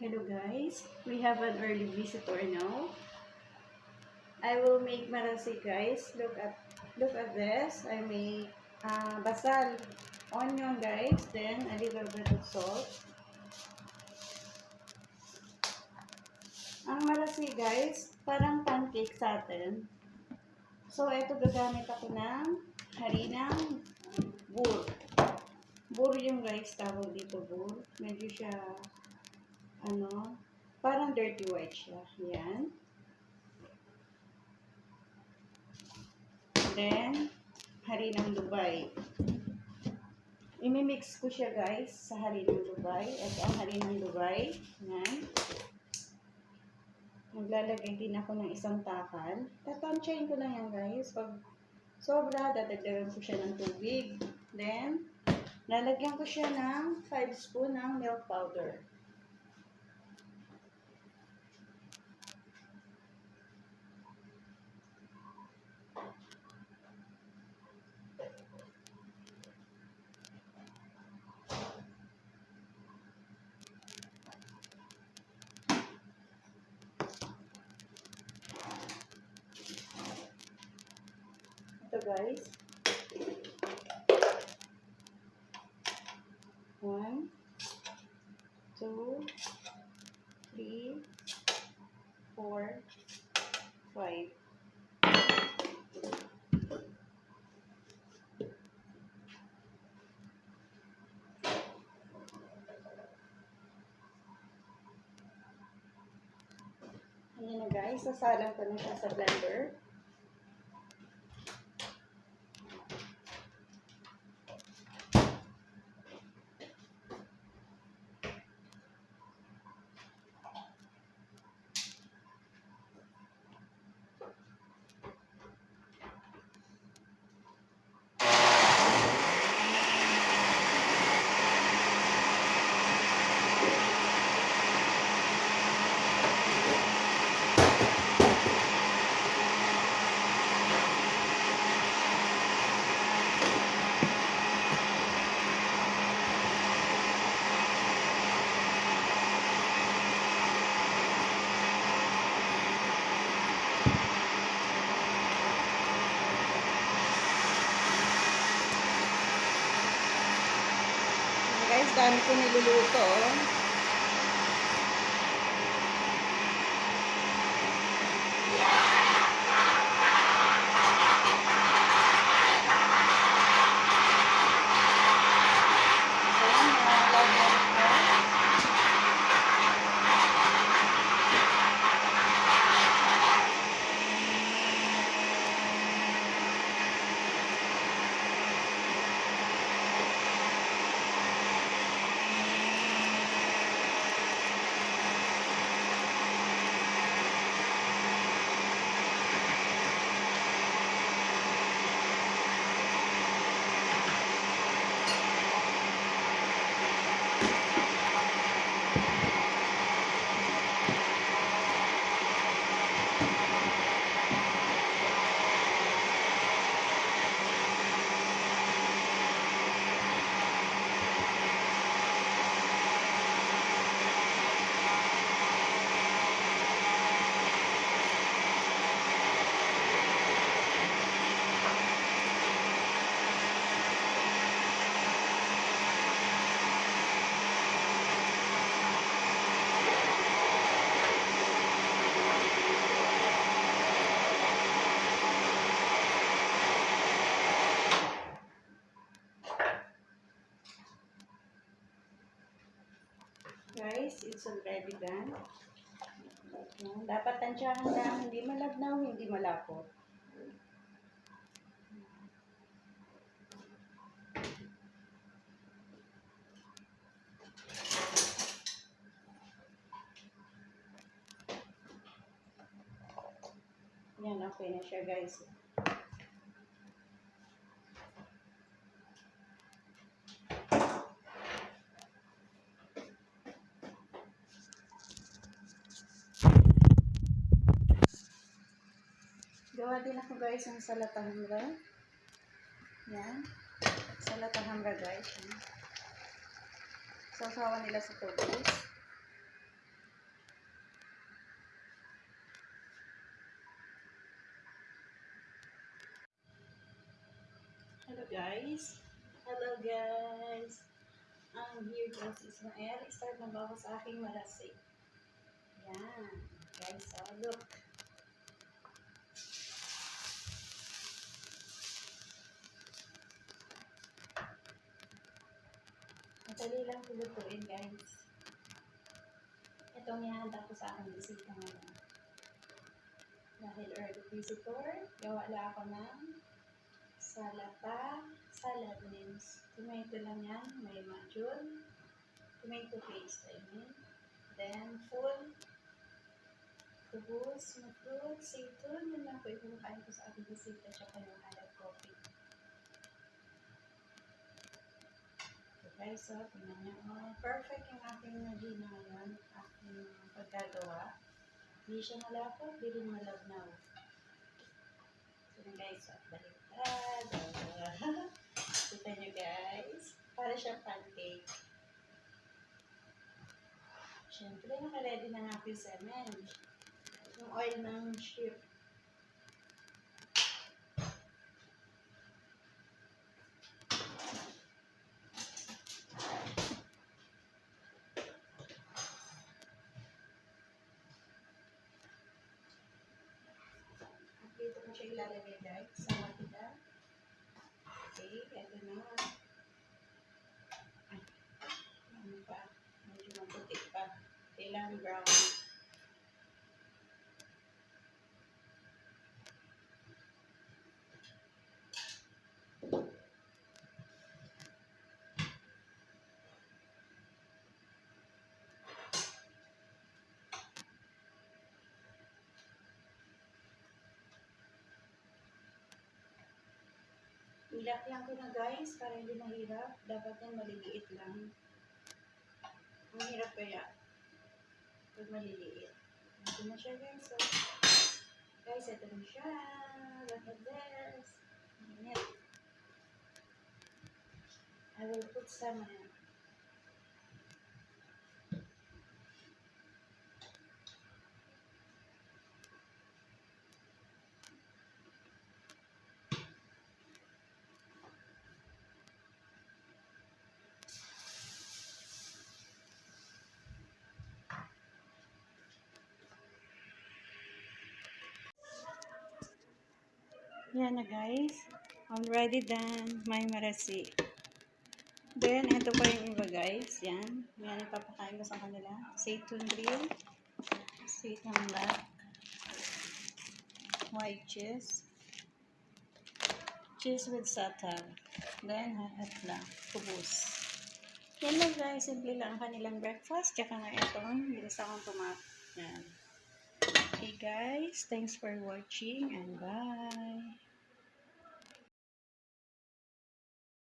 Hello guys, we have an early visitor now. I will make marasi guys. Look at this. I make basal, onion guys, then a little bit of salt. Ang marasi guys, parang pancake sa atin. So ito gagamit ako ng harinang bur. Bur yung guys, tawag dito bur. Medyo siya parang dirty white siya. Yan. Then, harinang Dubai. Imimix ko siya guys sa harinang Dubai. Ito ang harinang Dubai. Yan. Maglalagay din ako ng isang takal. Tatansyahin ko lang yan guys. Pag sobra, dadagdagan ko siya ng tubig. Then, lalagyan ko siya ng 5 spoon ng milk powder. Ito guys. 1, 2, 3, 4, 5. Ayan na guys, sasalang ko na siya sa blender. Guys, dami ko niluluto. Guys, it's already done. Dapat tansyahan lang, hindi malabnaw, hindi malapot. Yan, okay na siya guys. Gawa din ako guys ng salatahambra. Yan. Salatahambra guys. Sausawan nila sa tubig. guys. Here goes Ismael. Start na ba ako sa aking marasig? Yan. Guys, so look. Madali lang pulutuin guys. Itong ihanda ko sa aking bisita ngayon. Dahil early visitor, gawa lang ako ng salata, salad means tomato lang yan, may majun, tomato paste, I mean. Then, full, kubos, fruit, seafood, yun lang po ikumakain ko sa aking bisita, tsaka yung halad coffee. So guys, so, tingnan nyo, perfect yung aking nagina ngayon, aking pagkagawa. Hindi siya malapot, hindi rin malabnaw. So guys, so, baliktad. Kita nyo guys, para siyang pancake. Siyempre, naka-ready na nga yung semen. Yung oil ng shrimp. Dito ko siya ilalagay guys, sa matida. Okay, ito na. Ay, ano pa? Medyo maputi pa. Kailangan brown. Ilak-lang ko na guys, para hindi mahirap. Dapat yan maliliit lang. Ang hirap kaya. Pag maliliit. Ito na siya guys. So, guys, ito na siya. Look at this. Ayan. I will put some yan na guys. Already done. May marasi. Then, ito pa yung iba guys. Yan. Yan, ipapakain ko sa kanila. Seitan grill. Seitan black. White cheese. Cheese with satan. Then, hot lang. Kubos. Yan lang guys. Simple lang ang kanilang breakfast. Tsaka nga itong bilis akong tomato. Yan. Okay guys. Thanks for watching and bye.